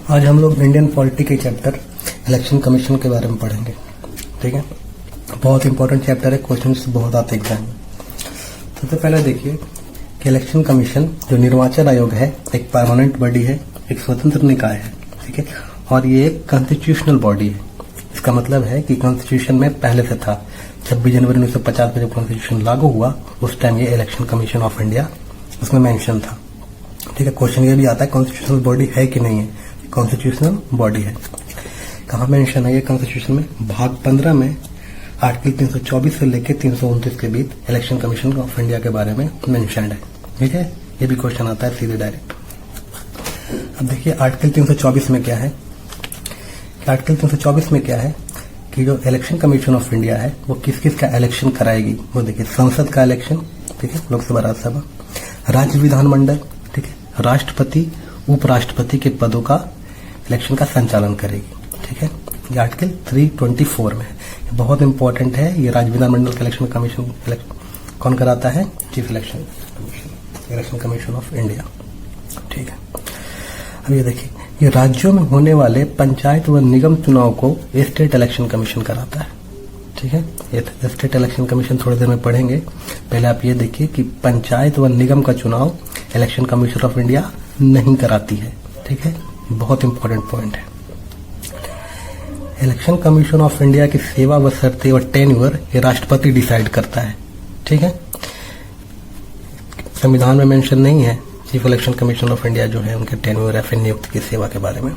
आज हम लोग इंडियन पॉलिटी के चैप्टर इलेक्शन कमीशन के बारे में पढ़ेंगे। ठीक है, बहुत इंपॉर्टेंट चैप्टर है, क्वेश्चंस बहुत आते एग्जाम में। सबसे पहले देखिए कि इलेक्शन कमीशन जो निर्वाचन आयोग है एक परमानेंट बॉडी है, एक स्वतंत्र निकाय है। ठीक है, और ये एक कॉन्स्टिट्यूशनल बॉडी है। इसका मतलब है कि कॉन्स्टिट्यूशन में पहले से था, 26 जनवरी 1950 में जब कॉन्स्टिट्यूशन लागू हुआ उस टाइम ये इलेक्शन कमीशन ऑफ इंडिया उसमें मेंशन था। ठीक है, क्वेश्चन ये भी आता है कॉन्स्टिट्यूशनल बॉडी है कि नहीं है। कॉन्स्टिट्यूशनल बॉडी है, कहाँ मेंशन है ये कॉन्स्टिट्यूशन में? भाग 15 में आर्टिकल 324 से लेकर 329 के बीच इलेक्शन कमीशन ऑफ इंडिया के बारे में मेंशन्ड है। ठीक है, ये भी क्वेश्चन आता है सीधे डायरेक्ट। अब देखिए आर्टिकल 324 में क्या है। आर्टिकल 324 में क्या है कि जो इलेक्शन कमीशन ऑफ इंडिया है वो किस किस का इलेक्शन कराएगी। वो देखिए संसद का इलेक्शन, ठीक है, लोकसभा राज्यसभा, राज्य विधानमंडल, ठीक है, राष्ट्रपति उपराष्ट्रपति के पदों का इलेक्शन का संचालन करेगी। ठीक है, ये आर्टिकल 324 में है, बहुत इंपॉर्टेंट है। ये राज्य विधानमंडल का इलेक्शन कमीशन कौन कराता है? Chief election commission, election commission of India. ठीक है, अब ये देखिए ये राज्यों में होने वाले पंचायत व निगम चुनाव को स्टेट इलेक्शन कमीशन कराता है। ठीक है, ये स्टेट इलेक्शन कमीशन थोड़ी देर में पढ़ेंगे। पहले आप ये देखिए कि पंचायत व निगम का चुनाव इलेक्शन कमीशन ऑफ इंडिया नहीं कराती है। ठीक है, बहुत इंपॉर्टेंट पॉइंट है। इलेक्शन कमीशन ऑफ इंडिया की सेवा व शर्तें और टेन्योर ये राष्ट्रपति डिसाइड करता है। ठीक है, संविधान में मेंशन नहीं है chief election commission of India जो है उनके टेन्योर या फिर नियुक्ति की सेवा के बारे में।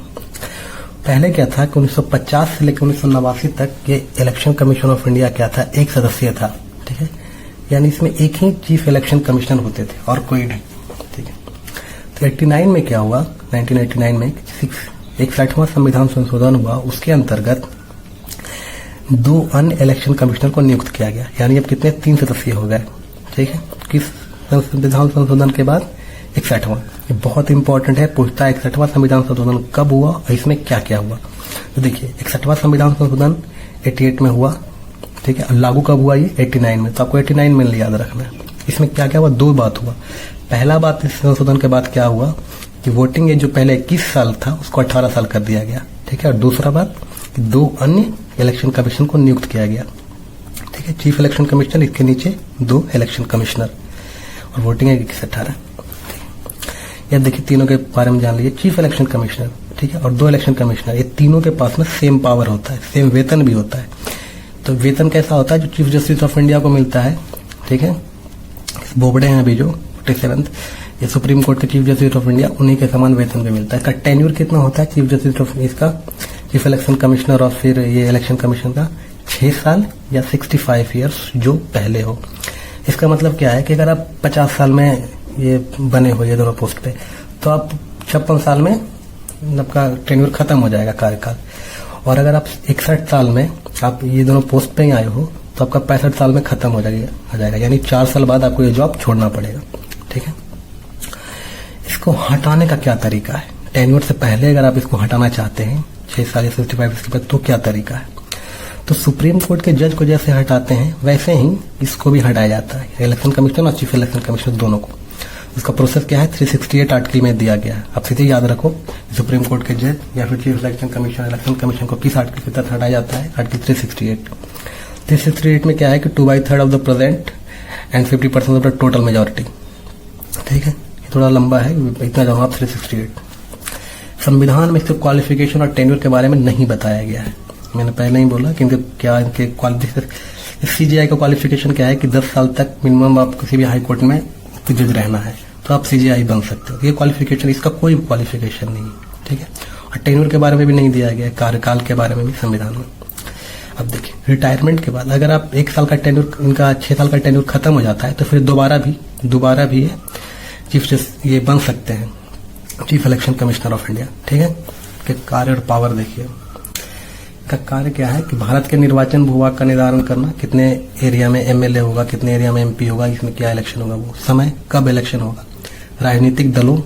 पहले क्या था कि 1950 से लेकर 1989 तक ये इलेक्शन कमीशन ऑफ इंडिया क्या था? एक सदस्यीय था। ठीक है, यानी इसमें एक ही चीफ इलेक्शन कमिश्नर होते थे और कोई नहीं। ठीक है, तो 89 में क्या हुआ? 1989 में 61वां संविधान संशोधन हुआ, उसके अंतर्गत 2 अन्य इलेक्शन कमिश्नर को नियुक्त किया गया, यानी अब कितने? 3 सदस्यीय हो गए। ठीक है, किस संविधान संशोधन के बाद? 61वां। ये बहुत इंपॉर्टेंट है, पूछता है 61वां संविधान संशोधन कब हुआ और इसमें क्या क्या हुआ। तो देखिए 61वां संविधान संशोधन 88 में हुआ। ठीक है, लागू कब हुआ? ये 89 में। तो आपको 89 में याद रखना है। इसमें क्या क्या हुआ? 2 बात हुआ। पहला बात इस संशोधन के बाद क्या हुआ कि वोटिंग एज जो पहले 21 साल था उसको 18 साल कर दिया गया। ठीक है, और दूसरा बात कि 2 अन्य इलेक्शन कमीशन को नियुक्त किया गया। ठीक है, चीफ इलेक्शन कमिश्नर, इसके नीचे 2 इलेक्शन कमिश्नर और वोटिंग एज 21-18। या देखिए तीनों के बारे में जान लीजिए। चीफ इलेक्शन कमिश्नर, ठीक है, और 2 इलेक्शन कमिश्नर, ये तीनों के पास में सेम पावर होता है, सेम वेतन भी होता है। तो वेतन कैसा होता है? जो चीफ जस्टिस ऑफ इंडिया को मिलता है। ठीक है, बोबड़े हैं अभी जो 47th, ये सुप्रीम कोर्ट के चीफ जस्टिस ऑफ इंडिया, उन्हीं के समान वेतन भी मिलता है। इसका टेन्यूर कितना होता है चीफ जस्टिस ऑफ इसका चीफ इलेक्शन कमिश्नर और फिर ये इलेक्शन कमीशन का? 6 साल या 65 ईयर्स जो पहले हो। इसका मतलब क्या है कि अगर आप 50 साल में ये बने हो ये दोनों पोस्ट पे, तो आप 56 साल में आपका टेन्यूर खत्म हो जाएगा, कार्यकाल। और अगर आप 61 साल में आप ये दोनों पोस्ट पे ही आए हो तो आपका 65 साल में खत्म हो जाएगा, यानी 4 साल बाद आपको ये जॉब छोड़ना पड़ेगा। ठीक है, इसको हटाने का क्या तरीका है? टेन्योर से पहले अगर आप इसको हटाना चाहते हैं 6 साल या 65 इसके बाद, तो क्या तरीका है? तो सुप्रीम कोर्ट के जज को जैसे हटाते हैं वैसे ही इसको भी हटाया जाता है, इलेक्शन कमिश्नर और चीफ इलेक्शन कमिश्नर दोनों को। इसका प्रोसेस क्या है? 368 आर्टिकल में दिया गया है। आप सीधे याद रखो, सुप्रीम कोर्ट के जज या फिर चीफ इलेक्शन कमीशन को किस आर्टिकल के तहत हटाया जाता है? आर्टिकल 368 में क्या है कि 2/3 of the present and 50% of the total majority. ठीक है, ये थोड़ा लंबा है, इतना जानो आप 368। संविधान में इसके क्वालिफिकेशन और टेन्योर के बारे में नहीं बताया गया है। मैंने पहले ही बोला कि इनके क्वालिफिकेशन, सीजीआई का क्वालिफिकेशन क्या है कि 10 साल तक मिनिमम आप किसी भी हाई कोर्ट में जज रहना है तो आप सीजीआई बन सकते हो। ये क्वालिफिकेशन, इसका कोई क्वालिफिकेशन नहीं है। ठीक है, और टेन्योर के बारे में भी नहीं दिया गया है, कार्यकाल के बारे में भी संविधान में। अब देखिए रिटायरमेंट के बाद अगर आप 1 साल का टेन्योर, इनका 6 साल का टेन्योर खत्म हो जाता है तो फिर दोबारा भी चीफ जस्टिस ये बन सकते हैं, chief election commissioner of India. ठीक है, के कार्य और पावर देखिए। का कार्य क्या है कि भारत के निर्वाचन भूभाग का निर्धारण करना, कितने एरिया में एमएलए होगा, कितने एरिया में एमपी होगा, इसमें क्या इलेक्शन होगा, वो समय कब इलेक्शन होगा, राजनीतिक दलों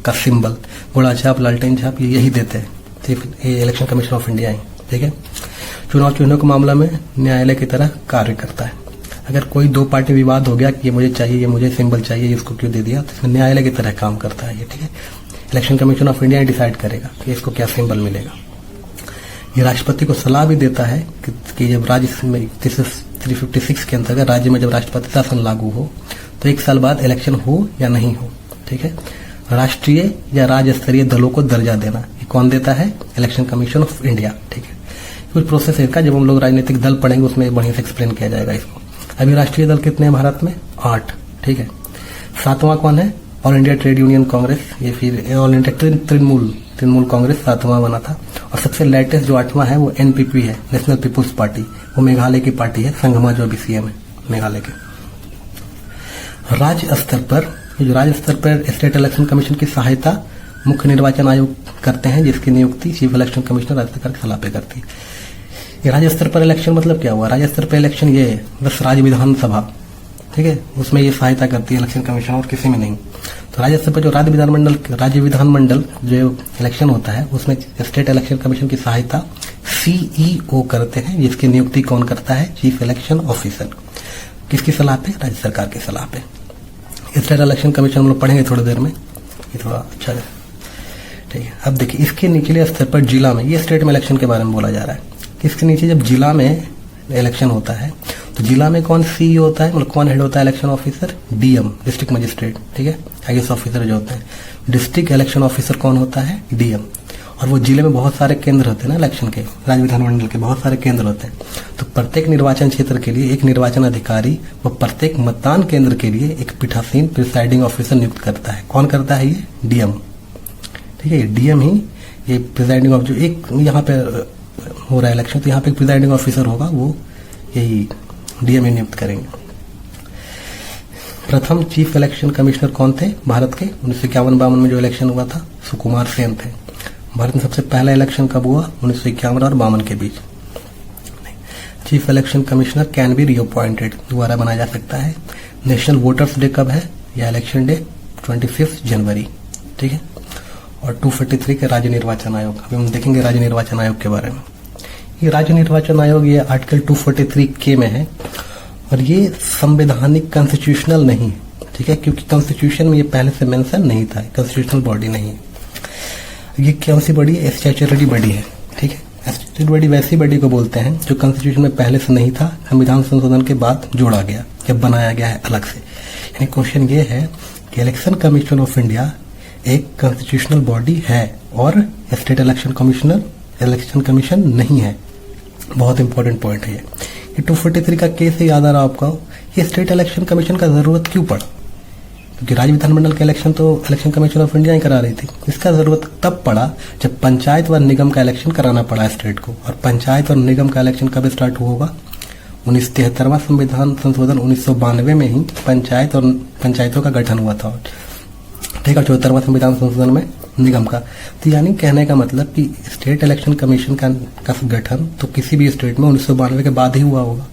का सिंबल घोड़ा छाप, लालटेन छाप, ये यही देते हैं सिर्फ ये इलेक्शन कमीशन ऑफ इंडिया है। ठीक है, चुनाव चिन्हों के मामला में न्यायालय की तरह कार्य करता है। अगर कोई 2 पार्टी विवाद हो गया कि ये मुझे चाहिए, ये मुझे सिंबल चाहिए, इसको क्यों दे दिया, तो इसमें न्यायालय की तरह काम करता है ये। ठीक है, election commission of India decide करेगा कि इसको क्या सिंबल मिलेगा। ये राष्ट्रपति को सलाह भी देता है कि जब राज्य में 356 के अंतर्गत राज्य में जब राष्ट्रपति शासन लागू हो तो 1 साल बाद इलेक्शन हो या नहीं हो। ठीक है, राष्ट्रीय या राज्य स्तरीय दलों को दर्जा देना ये कौन देता है? Election commission of India. ठीक है, कुछ प्रोसेस है इसका, जब हम लोग राजनीतिक दल पढ़ेंगे उसमें बढ़िया से एक्सप्लेन किया जाएगा इसको। अभी राष्ट्रीय दल कितने हैं भारत में? 8। ठीक है, 7वां कौन है? All India trade union Congress, ये फिर ऑल इंडिया तृणमूल कांग्रेस 7वां बना था। और सबसे लेटेस्ट जो 8वां है वो एनपीपी है, नेशनल पीपुल्स पार्टी, वो मेघालय की पार्टी है, संगमा जो अभी सीएम है मेघालय के। राज्य स्तर पर स्टेट इलेक्शन कमीशन की सहायता मुख्य निर्वाचन आयोग करते हैं, जिसकी नियुक्ति चीफ इलेक्शन कमिश्नर राज्य सरकार की सलाह पे करती है। ये राज्य स्तर पर इलेक्शन मतलब क्या हुआ? राज्य स्तर पर इलेक्शन ये बस राज्य विधानसभा, ठीक है, उसमें ये सहायता करती है इलेक्शन कमीशन और किसी में नहीं। तो राज्य स्तर पर जो राज्य विधानमंडल जो इलेक्शन होता है उसमें स्टेट इलेक्शन कमीशन की सहायता सीईओ करते हैं, जिसकी नियुक्ति कौन करता है? Chief election officer. किसकी सलाह पे? राज्य सरकार की सलाह पे। स्टेट इलेक्शन कमीशन हम लोग पढ़ेंगे थोड़ी देर में, ये थोड़ा अच्छा है। ठीक है, अब देखिए इसके निचले स्तर पर जिला में, ये स्टेट में इलेक्शन के बारे में बोला जा रहा है, इसके नीचे जब जिला में इलेक्शन होता है तो जिला में कौन सीईओ होता है, मतलब कौन हेड होता है? Election officer, DM, district magistrate. ठीक है, आईएएस ऑफिसर जो होते हैं। डिस्ट्रिक्ट इलेक्शन ऑफिसर कौन होता है? डीएम। और वो जिले में बहुत सारे केंद्र होते हैं ना इलेक्शन के, राज्य विधानमंडल के बहुत सारे केंद्र होते हैं। तो प्रत्येक निर्वाचन क्षेत्र के लिए एक निर्वाचन अधिकारी व प्रत्येक मतदान केंद्र के लिए एक पीठासीन प्रिसाइडिंग ऑफिसर नियुक्त करता है। कौन करता है? ये डीएम। ठीक है, ये डीएम ही ये प्रिसाइडिंग ऑफिसर, जो एक यहाँ पे हो रहा है इलेक्शन तो यहाँ पे प्रिसाइडिंग ऑफिसर होगा, वो यही डीएम नियुक्त करेंगे। प्रथम चीफ इलेक्शन कमिश्नर कौन थे भारत के? 1951-52 में जो इलेक्शन हुआ था सुकुमार सेन थे। भारत में सबसे पहला इलेक्शन कब हुआ? 1951 और 52 के बीच। Chief election commissioner can be reappointed, दोबारा बनाया जा सकता है। नेशनल वोटर्स डे कब है? या इलेक्शन डे 25 जनवरी। ठीक है, और 243 के राज्य निर्वाचन आयोग, अभी हम देखेंगे राज्य निर्वाचन आयोग के बारे में। ये राज्य निर्वाचन आयोग ये आर्टिकल 243 के में है और ये संवैधानिक कॉन्स्टिट्यूशनल नहीं है। ठीक है, क्योंकि कॉन्स्टिट्यूशन में ये पहले से मेंशन नहीं था, कॉन्स्टिट्यूशनल बॉडी नहीं है। ये कौन सी बॉडी है? स्टैट्यूटरी बॉडी है। ठीक है, स्टैट्यूटरी बॉडी वैसी बॉडी को बोलते हैं जो कॉन्स्टिट्यूशन में पहले से नहीं था, संविधान संशोधन के बाद जोड़ा गया, जब बनाया गया है अलग से। यानी क्वेश्चन ये है कि इलेक्शन कमीशन ऑफ इंडिया एक कॉन्स्टिट्यूशनल बॉडी है और स्टेट इलेक्शन कमीशन नहीं है। बहुत इंपॉर्टेंट पॉइंट है ये 243 का केस है, याद आ रहा आपका? ये स्टेट इलेक्शन कमीशन का जरूरत क्यों पड़ा? क्योंकि राज्य विधानमंडल का इलेक्शन तो इलेक्शन कमीशन ऑफ इंडिया ही करा रही थी। इसका जरूरत तब पड़ा जब पंचायत व निगम का इलेक्शन कराना पड़ा स्टेट को। और पंचायत और निगम का इलेक्शन कब स्टार्ट हुआ होगा? 1973वां संविधान संशोधन 1992 में ही पंचायतों का गठन हुआ था। ठीक है, 74वां संविधान संशोधन में निगम का। तो यानी कहने का मतलब कि स्टेट इलेक्शन कमीशन का गठन तो किसी भी स्टेट में 1992 के बाद ही हुआ होगा।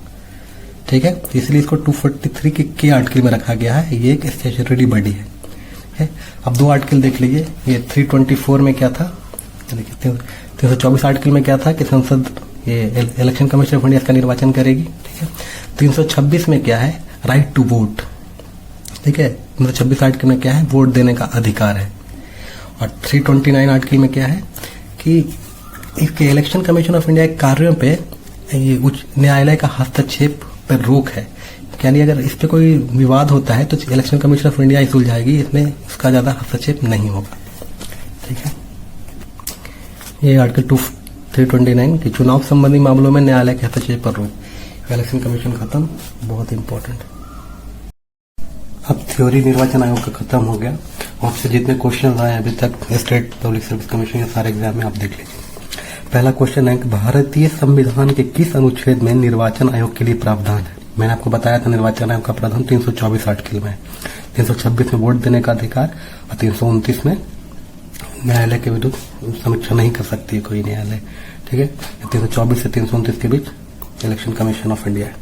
ठीक है, तो इसलिए इसको 243 के आर्टिकल में रखा गया है। ये एक स्टैट्यूटरी बॉडी है। अब 2 आर्टिकल देख लीजिए। ये 324 में क्या था? देखिए 324 आर्टिकल में क्या था कि संसद ये इलेक्शन कमीशन ऑफ इंडिया का निर्वाचन करेगी। ठीक है, 326 में क्या है? Right to vote. ठीक है, 326 आर्टिकल में क्या है? वोट देने का अधिकार है। और 329 आर्टिकल में क्या है कि इसके इलेक्शन कमीशन ऑफ इंडिया के कार्यों पे ये उच्च न्यायालय का हस्तक्षेप पर रोक है। यानी अगर इस पे कोई विवाद होता है तो इलेक्शन कमीशन ऑफ इंडिया ही सुलझाएगी, इसमें उसका ज्यादा हस्तक्षेप नहीं होगा। ठीक है, ये आर्टिकल 329 कि चुनाव संबंधी मामलों में न्यायालय के हस्तक्षेप पर रोक। इलेक्शन कमीशन खत्म, बहुत इंपॉर्टेंट। अब थ्योरी निर्वाचन आयोग का खत्म हो गया। आपसे जितने क्वेश्चन आए अभी तक स्टेट पब्लिक सर्विस कमीशन के सारे एग्जाम में आप देख लीजिए। पहला क्वेश्चन है कि भारतीय संविधान के किस अनुच्छेद में निर्वाचन आयोग के लिए प्रावधान है? मैंने आपको बताया था निर्वाचन आयोग का प्रावधान 324 आर्टिकल में, 326 में वोट देने का अधिकार और 329 में न्यायालय के विरुद्ध समीक्षा नहीं कर सकती है कोई न्यायालय। ठीक है, 324 से 329 के बीच इलेक्शन कमीशन ऑफ इंडिया है।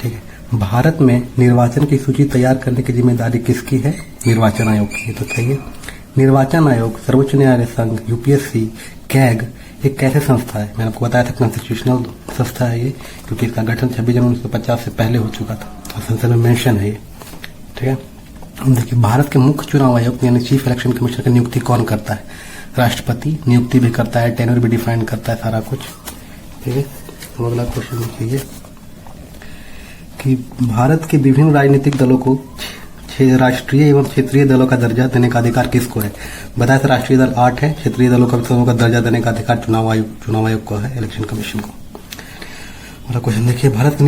ठीक है, भारत में निर्वाचन की सूची तैयार करने की जिम्मेदारी किसकी है? निर्वाचन आयोग की। तो चाहिए निर्वाचन आयोग सर्वोच्च न्यायालय संघ, यूपीएससी, कैग एक कैसे संस्था है? मैंने आपको बताया था कॉन्स्टिट्यूशनल संस्था है ये, क्योंकि इसका गठन 26 जनवरी 1950 से पहले हो चुका था और संसद में मेंशन है ये। ठीक है, देखिए, भारत के मुख्य चुनाव आयोग यानी चीफ इलेक्शन कमिश्नर की नियुक्ति कौन करता है? राष्ट्रपति नियुक्ति भी करता है, टेन्योर भी डिफाइन करता है, सारा कुछ। ठीक है, तो अगला क्वेश्चन देखिए कि भारत के विभिन्न राजनीतिक दलों को राष्ट्रीय एवं क्षेत्रीय दलों का दर्जा देने का अधिकार किसको है? बताया था राष्ट्रीय दल 8 है, क्षेत्रीय दलों का दर्जा देने का अधिकार चुनाव आयोग को है, इलेक्शन कमीशन को। अगला क्वेश्चन देखिए, भारत के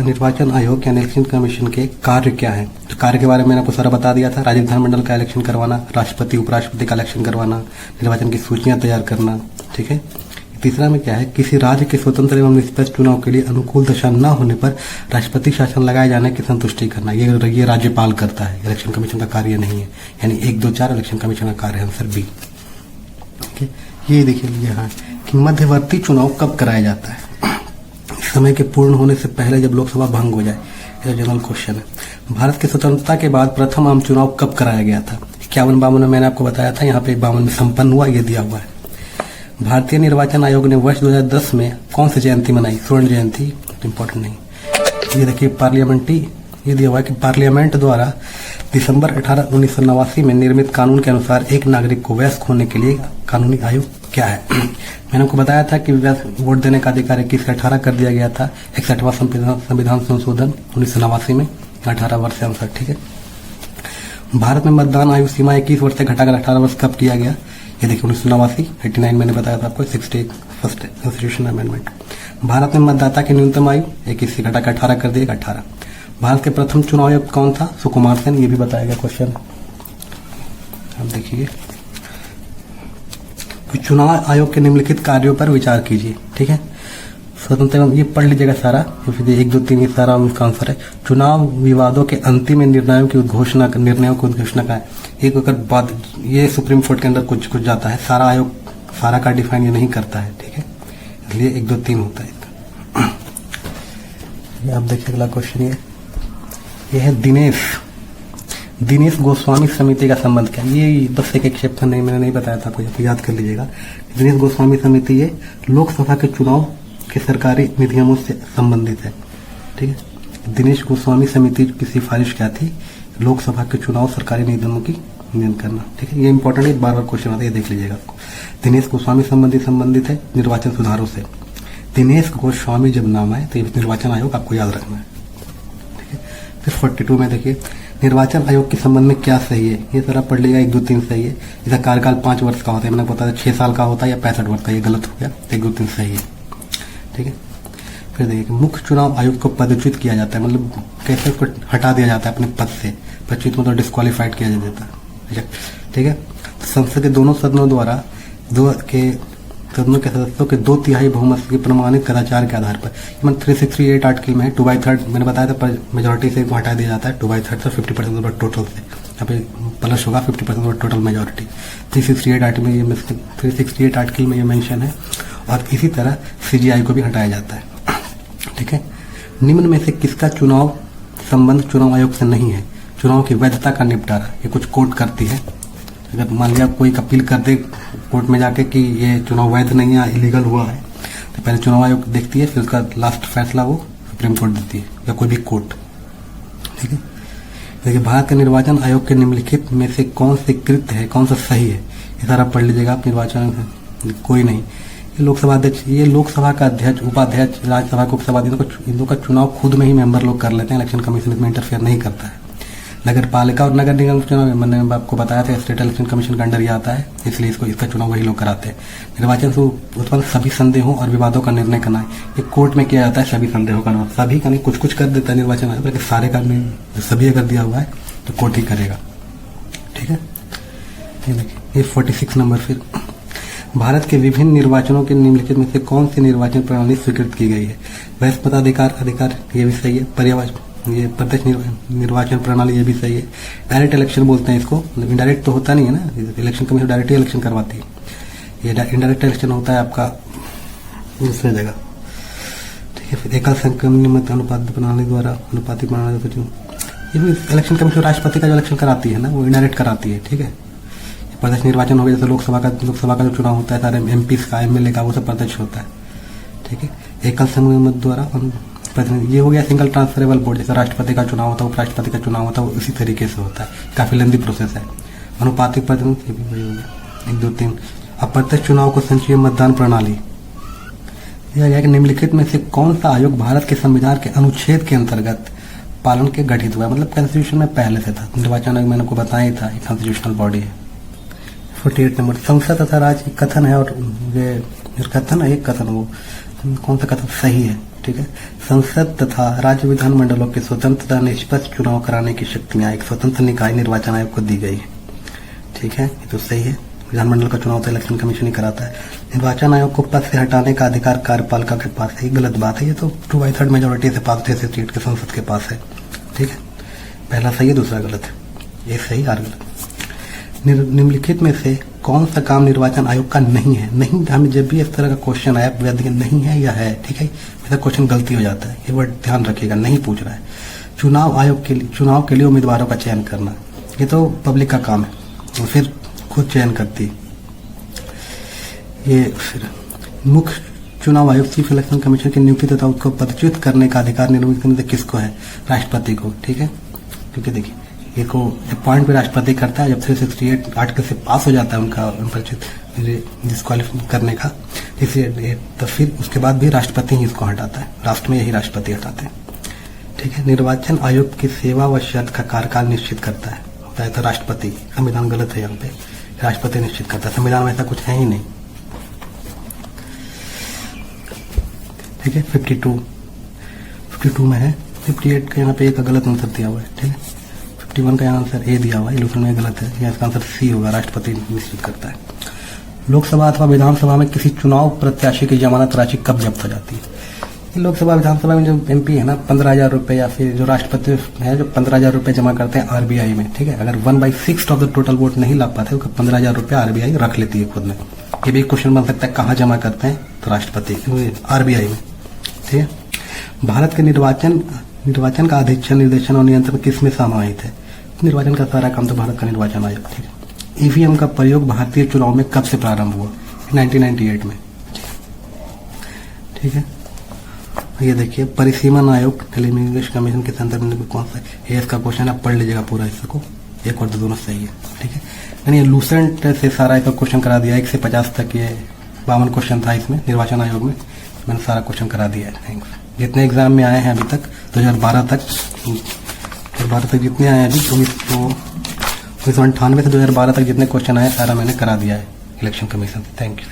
निर्वाचन आयोग यानी इलेक्शन कमीशन के कार्य क्या है? तो कार्य के बारे में मैंने आपको सारा बता दिया था। राज्य विधानमंडल का इलेक्शन करवाना, राष्ट्रपति उपराष्ट्रपति का इलेक्शन करवाना, निर्वाचन की सूचियां तैयार करना। ठीक है, तीसरा में क्या है? किसी राज्य के स्वतंत्र एवं निष्पक्ष चुनाव के लिए अनुकूल दशा न होने पर राष्ट्रपति शासन लगाए जाने की संतुष्टि करना। ये राज्यपाल करता है, इलेक्शन कमीशन का कार्य नहीं है। यानी 1, 2, 4 इलेक्शन कमीशन का कार्य है, आंसर बी। ठीक है, ये देखिए यहाँ कि मध्यवर्ती चुनाव कब कराया जाता है? समय के पूर्ण होने से पहले, जब लोकसभा भंग हो जाए। यह जनरल क्वेश्चन है। भारत की स्वतंत्रता के बाद प्रथम आम चुनाव कब कराया गया था? 51-52 में मैंने आपको बताया था, यहाँ पे 52 में संपन्न हुआ, ये दिया हुआ है। भारतीय निर्वाचन आयोग ने वर्ष 2010 में कौन सी जयंती मनाई? स्वर्ण जयंती, इंपॉर्टेंट नहीं। ये देखिए पार्लियामेंट्री, ये दिया हुआ है कि पार्लियामेंट द्वारा दिसंबर 18, 1989 में निर्मित कानून के अनुसार एक नागरिक को वयस्क होने के लिए कानूनी आयु क्या है? मैंने आपको बताया था कि वोट देने का अधिकार 21 से 18 कर दिया गया था। 61वां संविधान संशोधन 1989 में 18 वर्ष से आंसर। ठीक है, भारत में मतदान आयु सीमा 21 वर्ष से घटाकर 18 वर्ष कब किया गया? ये देखिए 1989, 89 मैंने बताया था आपको, 61st कॉन्स्टिट्यूशन अमेंडमेंट। भारत में मतदाता की न्यूनतम आयु 21 से घटाकर 18 कर दिया, 18। भारत के प्रथम चुनाव आयुक्त कौन था? सुकुमार सेन, ये भी बताया गया क्वेश्चन। अब देखिए, चुनाव आयोग के निम्नलिखित कार्यों पर विचार कीजिए। ठीक है, स्वतंत्र, ये पढ़ लीजिएगा सारा, 1, 2, 3 ये सारा उसका आंसर है। चुनाव विवादों के अंतिम निर्णयों की उद्घोषणा का है। एक अगर बात, ये सुप्रीम कोर्ट के अंदर कुछ जाता है, सारा आयोग सारा का डिफाइन ये नहीं करता है। ठीक है, इसलिए 1, 2, 3 होता है इसका। ये आप देखिए अगला क्वेश्चन, ये है दिनेश गोस्वामी समिति का संबंध क्या? ये बस एक चैप्टर नहीं, मैंने नहीं बताया था, आपको याद कर लीजिएगा। दिनेश गोस्वामी समिति ये लोकसभा के चुनाव के सरकारी नियमों से संबंधित है। ठीक है, दिनेश गोस्वामी समिति की सिफारिश क्या थी? लोकसभा के चुनाव सरकारी नियमों की नियम करना। ठीक है, ये इंपॉर्टेंट है, बार बार क्वेश्चन आता है, ये देख लीजिएगा आपको। दिनेश गोस्वामी संबंधित है निर्वाचन सुधारों से। दिनेश गोस्वामी जब नाम आए तो निर्वाचन आयोग आपको याद रखना है। ठीक है, फिर 42 में देखिए, निर्वाचन आयोग के संबंध में क्या सही है? ये सारा पढ़ लेगा, 1, 2, 3 सही है। इसका कार्यकाल 5 वर्ष का होता है, मैंने बताया 6 साल का होता है या 65 वर्ष का, ये गलत हो गया, 1, 2, 3 सही है। ठीक है, फिर देखिए, मुख्य चुनाव आयुक्त को पदच्युत किया जाता है, मतलब कैसे उसको हटा दिया जाता है अपने पद से। पदच्युत मतलब डिस्क्वालीफाइड किया जाता है। ठीक है, संसद के दोनों सदनों द्वारा सदनों के सदस्यों के 2/3 बहुमत की प्रमाणित कदाचार के आधार पर, 368 आर्टिकल में 2/3 मैंने बताया था, पर मेजोरिटी से हटा दिया जाता है, 2/3 से 50% टोटल से, यहाँ पे प्लस होगा 50% टोटल मेजोरिटी। 368 आर्टिकल में ये मेंशन है। और इसी तरह CGI को भी हटाया जाता है। ठीक है, निम्न में से किसका चुनाव संबंध चुनाव आयोग से नहीं है? चुनाव की वैधता का निपटारा, ये कुछ कोर्ट करती है। अगर मान लिया कोई अपील कर दे कोर्ट में जाके कि ये चुनाव वैध नहीं है, इलीगल हुआ है, तो पहले चुनाव आयोग देखती है, फिर उसका लास्ट फैसला वो सुप्रीम कोर्ट देती है या कोई भी कोर्ट। ठीक है, देखिए, भारत के निर्वाचन आयोग के निम्नलिखित में से कौन से कृत्य है, कौन सा सही है? ये सारा पढ़ लीजिएगा आप। निर्वाचन कोई नहीं, ये लोकसभा अध्यक्ष, ये लोकसभा का अध्यक्ष, उपाध्यक्ष, राज्यसभा के उपसभा, इन का चुनाव खुद में ही मेंबर लोग कर लेते हैं, इलेक्शन कमीशन इसमें इंटरफेयर नहीं करता है। नगर पालिका और नगर निगम चुनाव मैंने आपको बताया था, स्टेट इलेक्शन कमीशन का अंडर ही आता है, इसलिए इसका चुनाव वही लोग कराते हैं। निर्वाचन से उत्पन्न सभी संदेहों और विवादों का निर्णय करना है, ये कोर्ट में किया जाता है। सभी संदेहों का, सभी का नहीं, कुछ कर देता है निर्वाचन आयोग, लेकिन सारे का नहीं, सभी अगर दिया हुआ है तो कोर्ट ही करेगा। ठीक है, ये देखिए, ये 46 नंबर। फिर भारत के विभिन्न निर्वाचनों के निम्नलिखित में से कौन सी निर्वाचन प्रणाली स्वीकृत की गई है? वयस्क मताधिकार, ये भी सही है। पर्यावरण, ये प्रत्यक्ष निर्वाचन प्रणाली, ये भी सही है। डायरेक्ट इलेक्शन बोलते हैं इसको, इनडायरेक्ट तो होता नहीं है ना, इलेक्शन कमीशन डायरेक्ट इलेक्शन करवाती है। ये इनडायरेक्ट इलेक्शन होता है आपका दूसरी जगह। ठीक है, फिर एकल संक्रमण अनुपात प्रणाली द्वारा अनुपातिक प्रणाली, ये भी इलेक्शन कमीशन राष्ट्रपति का जो इलेक्शन कराती है ना, वो इनडायरेक्ट कराती है। ठीक है, प्रत्यक्ष निर्वाचन हो गया, जैसे लोकसभा का जो चुनाव होता है, सारे MPs का, MLA का, वो सब प्रत्यक्ष होता है। ठीक है, एकल संक्रमण द्वारा प्रतिनिधि, ये हो गया सिंगल ट्रांसफरेबल वोट। जैसे राष्ट्रपति का चुनाव होता है, उपराष्ट्रपति का चुनाव होता है, वो इसी तरीके से होता है, काफी लंबी प्रोसेस है। अनुपातिक प्रतिनिधि, ये भी वही हो गया। 1 2 3 अप्रत्यक्ष चुनाव को संचयी मतदान प्रणाली, यह गया कि निम्नलिखित में से कौन सा आयोग भारत के संविधान के अनुच्छेद के अंतर्गत पालन के गठित हुआ है, मतलब कॉन्स्टिट्यूशन में पहले से था। निर्वाचन आयोग मैंने आपको बताया ही था, एक कॉन्स्टिट्यूशनल बॉडी है। 48 नंबर, संसद तथा राज्य कथन है, और ये कथन है, एक कथन, वो कौन सा कथन सही है, ठीक है। संसद तथा राज्य विधानमंडलों के स्वतंत्र तथा निष्पक्ष चुनाव कराने की शक्तियां एक स्वतंत्र निकाय निर्वाचन आयोग को दी गई है, ठीक है, ये तो सही है। विधानमंडल का चुनाव तो इलेक्शन कमीशन ही कराता है। निर्वाचन आयोग को पद से हटाने का अधिकार कार्यपालिका के पास है, ये गलत बात है, ये तो 2/3 मेजोरिटी से पास थे स्टेट के संसद के पास है, ठीक है। पहला सही है, दूसरा गलत है, एक सही और गलत। निम्नलिखित में से कौन सा काम निर्वाचन आयोग का नहीं है? नहीं, हमें जब भी इस तरह का क्वेश्चन आया नहीं है या है, ठीक है, मेरा क्वेश्चन गलती हो जाता है, ये वर्ड ध्यान रखिएगा, नहीं पूछ रहा है। चुनाव के लिए उम्मीदवारों का चयन करना, ये तो पब्लिक का काम है, वो फिर खुद चयन करती है। ये फिर मुख्य चुनाव आयोग चीफ इलेक्शन कमीशन की नियुक्ति तथा उसको पदच्युत करने का अधिकार निर्मित करने किसको है? राष्ट्रपति को, ठीक है। क्योंकि देखिए, ये को अपॉइंट भी राष्ट्रपति करता है, जब 368 आर्टिकल से पास हो जाता है उनका डिस्क्वालिफाई करने का, इसलिए तो फिर उसके बाद भी राष्ट्रपति ही इसको हटाता है, राष्ट्र में यही राष्ट्रपति हटाते हैं, ठीक है। निर्वाचन आयोग की सेवा व शर्त का कार्यकाल निश्चित करता है, होता है तो राष्ट्रपति। संविधान गलत है यहाँ पे, राष्ट्रपति निश्चित करता है, संविधान में ऐसा कुछ है ही नहीं, ठीक है। 52 में है, 58 का यहाँ पे एक गलत आंसर दिया हुआ है, ठीक है। 51 का यहाँ आंसर ए दिया हुआ है, इलेक्शन में गलत है, यहाँ इसका आंसर सी होगा, राष्ट्रपति निश्चित करता है। लोकसभा अथवा विधानसभा में किसी चुनाव प्रत्याशी की जमानत राशि कब जब्त हो जाती है? लोकसभा विधानसभा में जो MP है ना, 15,000 रुपए, या फिर जो राष्ट्रपति है जो 15,000 रुपए जमा करते हैं RBI में, ठीक है। अगर 1/6 ऑफ द टोटल वोट नहीं ला पाते तो 15,000 रुपए RBI रख लेती है खुद में। ये भी क्वेश्चन बन सकता है, कहाँ जमा करते हैं? तो राष्ट्रपति RBI में, ठीक है। भारत के निर्वाचन का अधीक्षण, निर्देशन और नियंत्रण किस में समाहित है? निर्वाचन का सारा काम तो भारत का निर्वाचन आयोग, ठीक है। EVM का प्रयोग भारतीय चुनाव में कब से प्रारंभ हुआ? 1998 में, ठीक है। ये देखिए, परिसीमन आयोग टेलीकम्युनिकेशन कमीशन के संदर्भ में कौन सा है? इसका क्वेश्चन आप पढ़ लीजिएगा पूरा, इसको एक और दोनों सही है, ठीक है। यानी लूसेंट से सारा एक क्वेश्चन करा दिया, 1 से 50 तक, ये 52 क्वेश्चन था इसमें निर्वाचन आयोग में, मैंने सारा क्वेश्चन करा दिया है। थैंक्स। जितने एग्जाम में आए हैं अभी तक 2012 तक जितने आए हैं अभी, 1998 से 2012 तक जितने क्वेश्चन आए सारा मैंने करा दिया है इलेक्शन कमीशन से। Thank you.